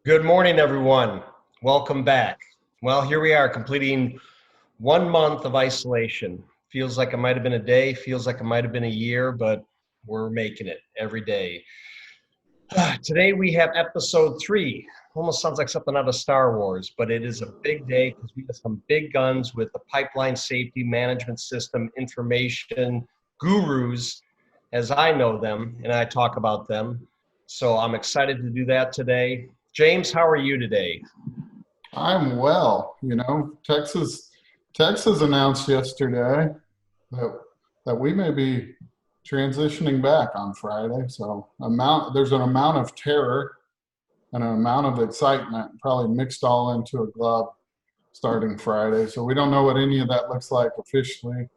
Good morning, everyone. Welcome back. Well, here we are completing 1 month of isolation. Feels like it might have been a day, feels like it might have been a year, but we're making it every day. Today we have episode 3. Almost sounds like something out of Star Wars, but it is a big day because we have some big guns with the pipeline safety management system information gurus, as I know them, and I talk about them. So I'm excited to do that today. James, how are you today? I'm well. Texas announced yesterday that we may be transitioning back on Friday. So there's an amount of terror and an amount of excitement probably mixed all into a glove starting Friday. So we don't know what any of that looks like officially.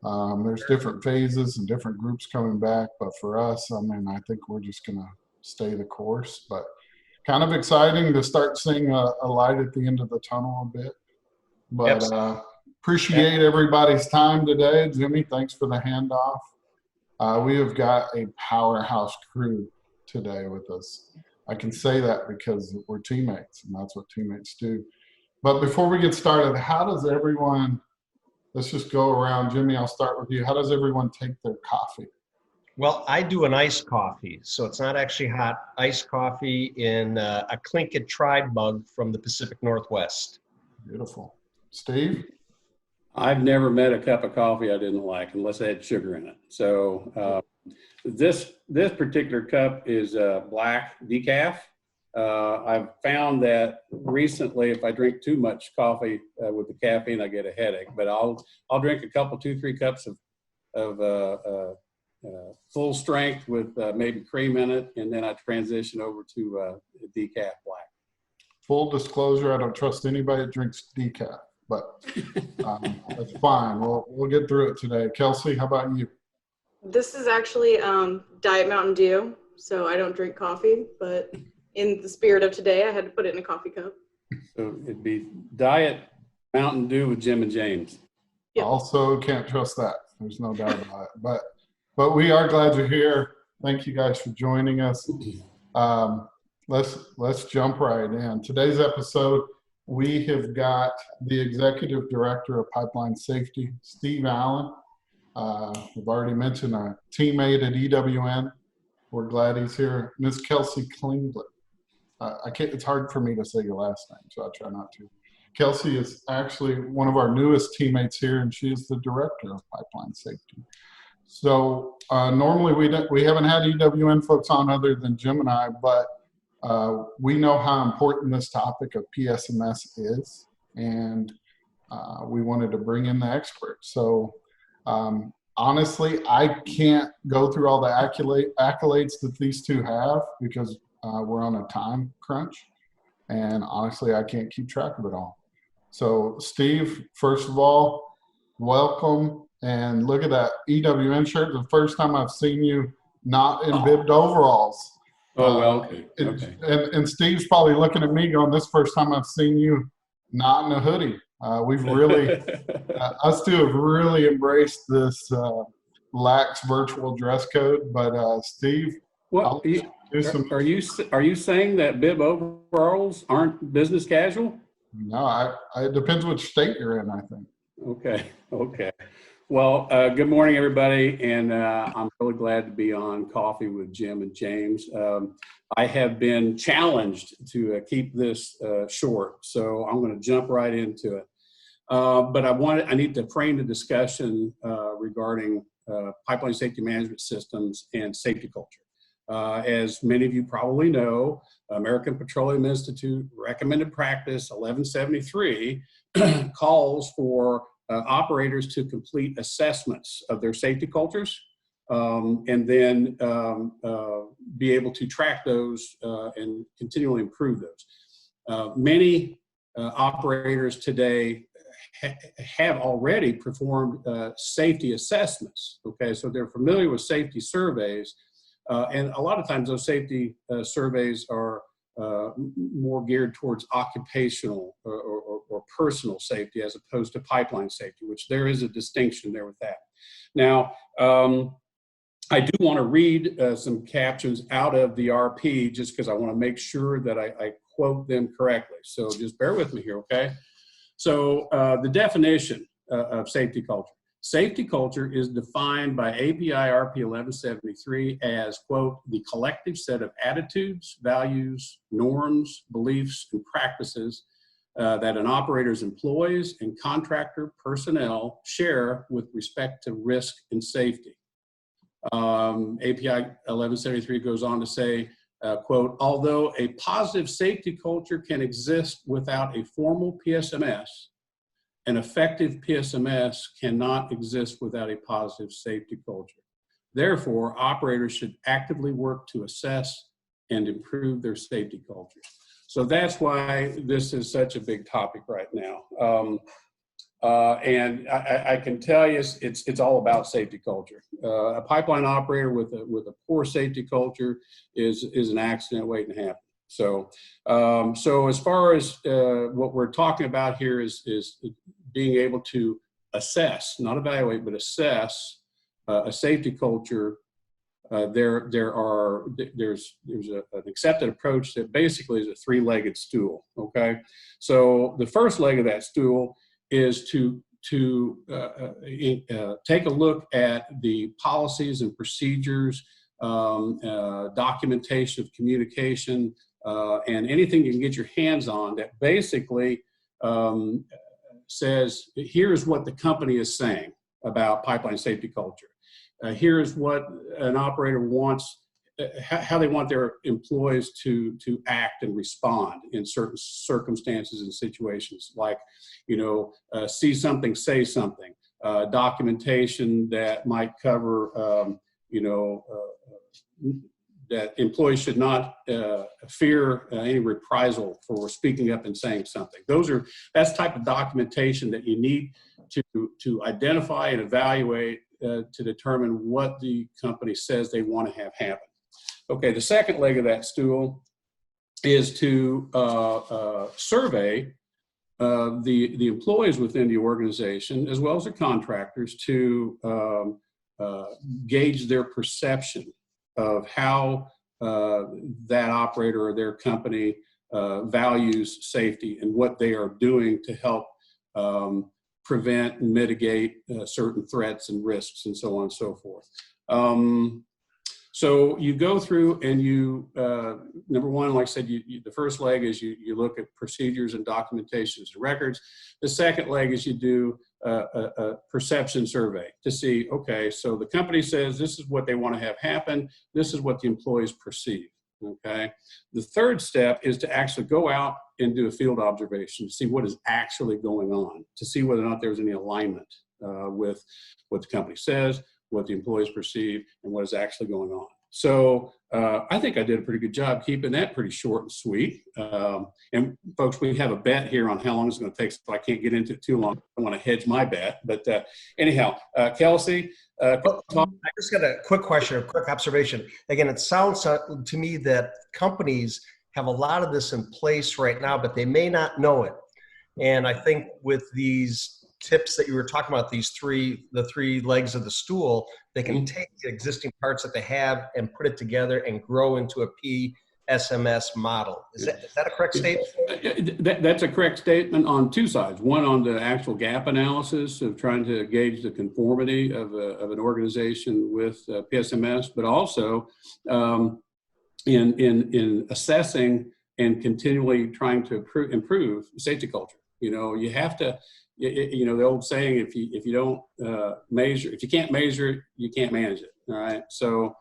There's different phases and different groups coming back, but for us, I think we're just gonna stay the course. But kind of exciting to start seeing a light at the end of the tunnel a bit. But appreciate everybody's time today. Jimmy, thanks for the handoff. We have got a powerhouse crew today with us. I can say that because we're teammates, and that's what teammates do. But before we get started, let's just go around. Jimmy, I'll start with you. How does everyone take their coffee? Well, I do an iced coffee, so it's not actually hot. Iced coffee in a Tlingit tribe mug from the Pacific Northwest. Beautiful. Steve? I've never met a cup of coffee I didn't like unless it had sugar in it. So this particular cup is black decaf. I've found that recently, if I drink too much coffee with the caffeine, I get a headache. But I'll drink a couple, 2-3 cups of full strength with maybe cream in it, and then I transition over to decaf black. Full disclosure, I don't trust anybody that drinks decaf, but that's fine. We'll get through it today. Kelsey, how about you? This is actually Diet Mountain Dew, so I don't drink coffee, but in the spirit of today, I had to put it in a coffee cup. So it'd be Diet Mountain Dew with Jim and James. Yep. Also can't trust that. There's no doubt about it. But we are glad you're here. Thank you guys for joining us. Let's jump right in. Today's episode, we have got the Executive Director of Pipeline Safety, Steve Allen. We've already mentioned a teammate at EWN. We're glad he's here. Ms. Kesley Klingler. It's hard for me to say your last name, so I try not to. Kelsey is actually one of our newest teammates here, and she is the Director of Pipeline Safety. So normally we haven't had EWN folks on other than Jim and I, but we know how important this topic of PSMS is, and we wanted to bring in the experts. So honestly, I can't go through all the accolades that these two have because we're on a time crunch, and honestly, I can't keep track of it all. So Steve, first of all, welcome. And look at that EWN shirt. The first time I've seen you not in bibbed overalls. Oh, well, okay. And Steve's probably looking at me going, this first time I've seen you not in a hoodie. We've really, us two have really embraced this lax virtual dress code. But Steve, what are you saying that bib overalls aren't business casual? No, it depends which state you're in, I think. Okay. Well, good morning, everybody, and I'm really glad to be on Coffee with Jim and James. I have been challenged to keep this short, so I'm going to jump right into it. But I need to frame the discussion regarding pipeline safety management systems and safety culture. As many of you probably know, American Petroleum Institute recommended practice 1173 calls for operators to complete assessments of their safety cultures and then be able to track those and continually improve those. Many operators today have already performed safety assessments, okay? So they're familiar with safety surveys, and a lot of times those safety surveys are more geared towards occupational or personal safety as opposed to pipeline safety, which there is a distinction there with that. Now, I do want to read some captions out of the RP just because I want to make sure that I quote them correctly. So just bear with me here, okay? So the definition of safety culture. Safety culture is defined by API RP 1173 as, quote, the collective set of attitudes, values, norms, beliefs, and practices that an operator's employees and contractor personnel share with respect to risk and safety. API 1173 goes on to say, quote, although a positive safety culture can exist without a formal PSMS, an effective PSMS cannot exist without a positive safety culture. Therefore, operators should actively work to assess and improve their safety culture. So that's why this is such a big topic right now. And I can tell you it's all about safety culture. A pipeline operator with a poor safety culture is an accident waiting to happen. So, so as far as what we're talking about here is being able to assess, not evaluate, but assess a safety culture. There's an accepted approach that basically is a three-legged stool. Okay, so the first leg of that stool is to take a look at the policies and procedures, documentation of communication, and anything you can get your hands on that basically says, here's what the company is saying about pipeline safety culture. Here's what an operator wants, how they want their employees to act and respond in certain circumstances and situations, like, see something, say something, documentation that might cover, that employees should not fear any reprisal for speaking up and saying something. That's the type of documentation that you need to identify and evaluate to determine what the company says they want to have happen. Okay, the second leg of that stool is to survey the employees within the organization as well as the contractors to gauge their perception of how that operator or their company values safety and what they are doing to help prevent and mitigate certain threats and risks and so on and so forth. So you go through and you, number one, like I said, the first leg is you look at procedures and documentations and records. The second leg is you do a perception survey to see, okay, so the company says this is what they want to have happen. This is what the employees perceive, okay? The third step is to actually go out and do a field observation to see what is actually going on, to see whether or not there's any alignment with what the company says, what the employees perceive, and what is actually going on. So I think I did a pretty good job keeping that pretty short and sweet. And folks, we have a bet here on how long it's going to take, so I can't get into it too long. I want to hedge my bet. But anyhow, Kelsey. I just got a quick question, a quick observation. Again, it sounds to me that companies have a lot of this in place right now, but they may not know it. And I think with these tips that you were talking about, the three legs of the stool, they can take the existing parts that they have and put it together and grow into a PSMS model. Is that a correct statement? That's a correct statement on two sides. One on the actual gap analysis of trying to gauge the conformity of an organization with PSMS, but also in assessing and continually trying to improve safety culture. You have to, the old saying, if you don't measure, if you can't measure it, you can't manage it. All right. So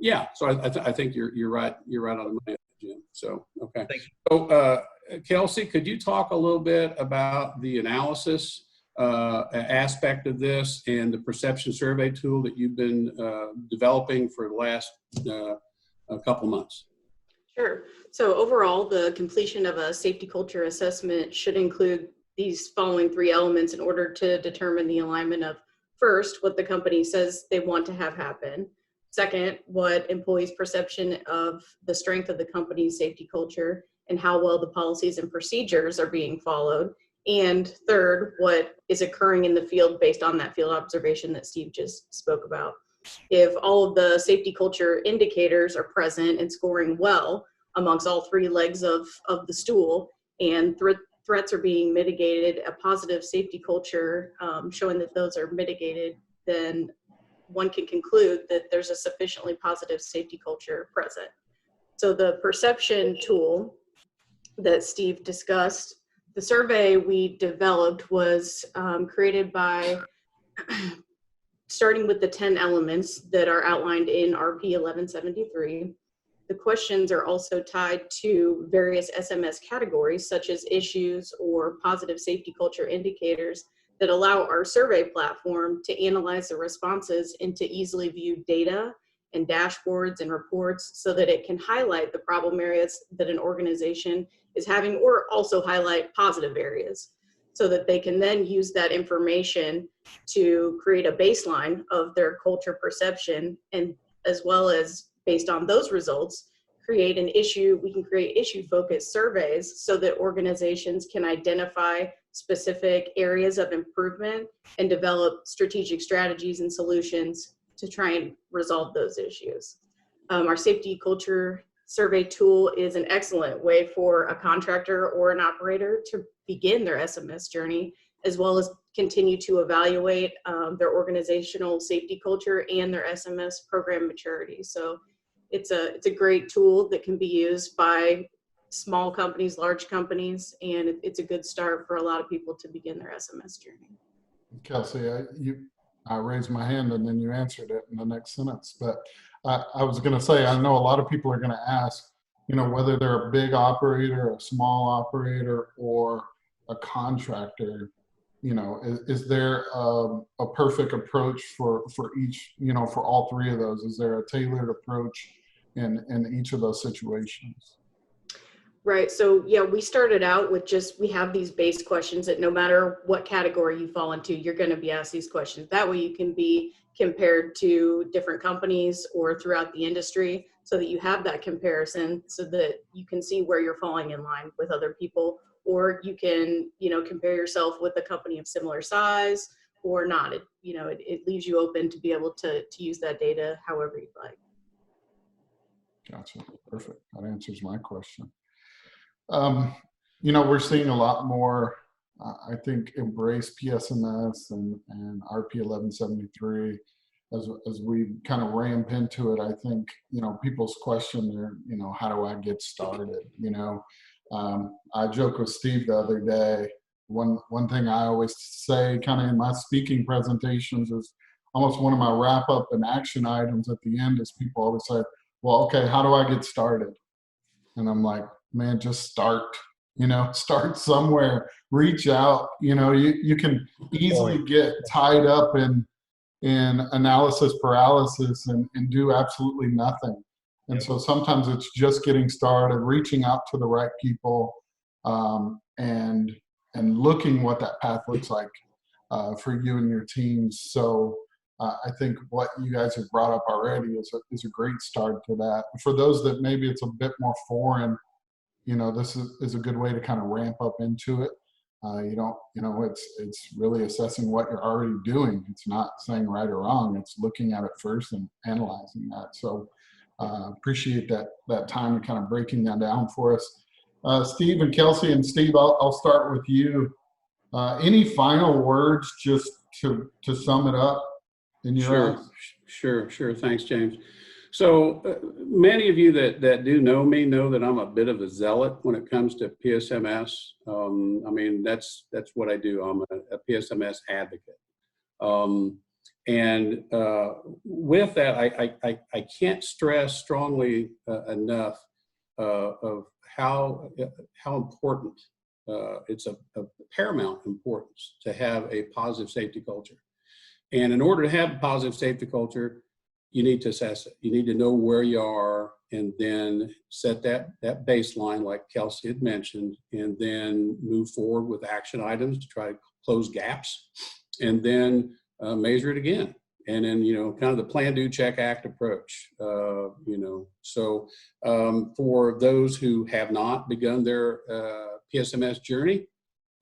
yeah. So I think you're right. You're right on the money, Jim. So okay. Thank you. So Kelsey, could you talk a little bit about the analysis aspect of this and the perception survey tool that you've been developing for the last couple months? Sure. So overall, the completion of a safety culture assessment should include these following three elements in order to determine the alignment of, first, what the company says they want to have happen. Second, what employees' perception of the strength of the company's safety culture and how well the policies and procedures are being followed. And third, what is occurring in the field based on that field observation that Steve just spoke about. If all of the safety culture indicators are present and scoring well, amongst all three legs of the stool, and threats are being mitigated, a positive safety culture showing that those are mitigated, then one can conclude that there's a sufficiently positive safety culture present. So the perception tool that Steve discussed, the survey we developed was created by starting with the 10 elements that are outlined in RP 1173. The questions are also tied to various SMS categories, such as issues or positive safety culture indicators that allow our survey platform to analyze the responses into easily viewed data and dashboards and reports so that it can highlight the problem areas that an organization is having, or also highlight positive areas, so that they can then use that information to create a baseline of their culture perception, and as well as based on those results, create an issue. We can create issue-focused surveys so that organizations can identify specific areas of improvement and develop strategic strategies and solutions to try and resolve those issues. Our safety culture survey tool is an excellent way for a contractor or an operator to begin their SMS journey, as well as continue to evaluate their organizational safety culture and their SMS program maturity. So it's a great tool that can be used by small companies, large companies, and it's a good start for a lot of people to begin their SMS journey. Kelsey, I raised my hand and then you answered it in the next sentence. But I was going to say, I know a lot of people are going to ask, whether they're a big operator, a small operator, or a contractor, is there a perfect approach for each, for all three of those? Is there a tailored approach in each of those situations? Right. So yeah, we started out with we have these base questions that no matter what category you fall into, you're going to be asked these questions. That way you can be compared to different companies or throughout the industry, so that you have that comparison, so that you can see where you're falling in line with other people, or you can, compare yourself with a company of similar size or not. It leaves you open to be able to use that data however you'd like. Gotcha. Perfect. That answers my question. We're seeing a lot more, I think, embrace PSMS and RP 1173 as we kind of ramp into it. I think, people's question are, how do I get started? I joked with Steve the other day. One thing I always say kind of in my speaking presentations is almost one of my wrap up and action items at the end is people always say, well, okay, how do I get started? And I'm like, man, just start, start somewhere, reach out. You can easily get tied up in analysis paralysis and do absolutely nothing. And so sometimes it's just getting started, reaching out to the right people, and looking what that path looks like for you and your teams. So I think what you guys have brought up already is a great start to that. For those that maybe it's a bit more foreign, this is a good way to kind of ramp up into it. It's really assessing what you're already doing. It's not saying right or wrong. It's looking at it first and analyzing that. So appreciate that time and kind of breaking that down for us. Steve and Kelsey, and Steve, I'll start with you. Any final words just to sum it up in your eyes? Sure. Thanks, James. So many of you that do know me know that I'm a bit of a zealot when it comes to PSMS. That's what I do. I'm a PSMS advocate. And with that, I can't stress strongly enough of how important it's a paramount importance to have a positive safety culture. And in order to have a positive safety culture, you need to assess it. You need to know where you are, and then set that baseline like Kelsey had mentioned, and then move forward with action items to try to close gaps, and then measure it again. And then, kind of the plan, do, check, act approach. So for those who have not begun their PSMS journey,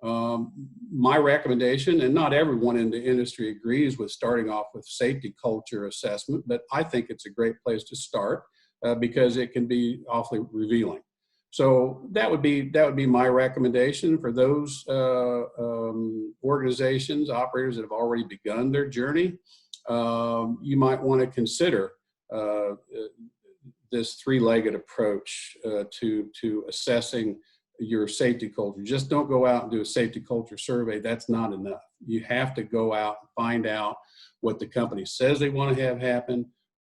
my recommendation, and not everyone in the industry agrees with starting off with safety culture assessment, but I think it's a great place to start. because it can be awfully revealing. So that would be my recommendation for those organizations, operators that have already begun their journey. You might want to consider this three-legged approach to assessing your safety culture. Just don't go out and do a safety culture survey. That's not enough. You have to go out and find out what the company says they want to have happen,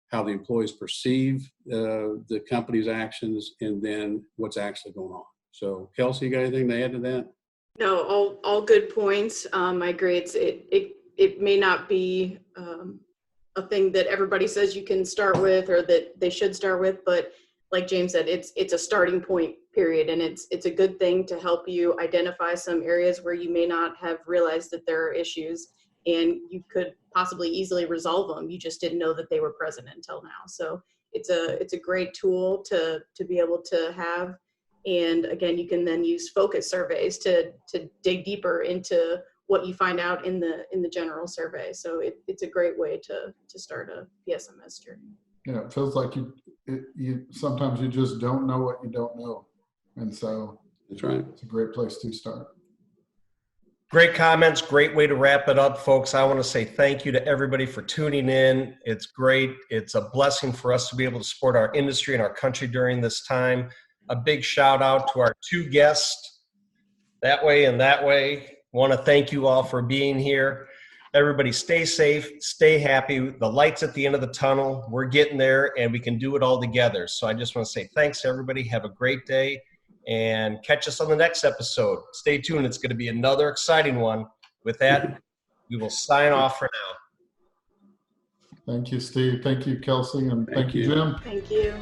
how the employees perceive the company's actions, and then what's actually going on. So, Kelsey, you got anything to add to that? No, all good points. I agree. It may not be a thing that everybody says you can start with or that they should start with, but like James said, it's a starting point, period, and it's a good thing to help you identify some areas where you may not have realized that there are issues, and you could possibly easily resolve them. You just didn't know that they were present until now. So it's a great tool to be able to have. And again, you can then use focus surveys to dig deeper into what you find out in the general survey. So it's a great way to start a PSMS journey. Yeah, it feels like you sometimes you just don't know what you don't know, and so That's right. it's a great place to start. Great comments, great way to wrap it up, folks. I want to say thank you to everybody for tuning in. It's great. It's a blessing for us to be able to support our industry and our country during this time. A big shout out to our two guests, that way and that way. Want to thank you all for being here. Everybody stay safe, stay happy. The light's at the end of the tunnel. We're getting there, and we can do it all together. So I just want to say thanks, everybody. Have a great day, and catch us on the next episode. Stay tuned. It's going to be another exciting one. With that, we will sign off for now. Thank you, Steve. Thank you, Kelsey, and thank you, you. Jim. Thank you.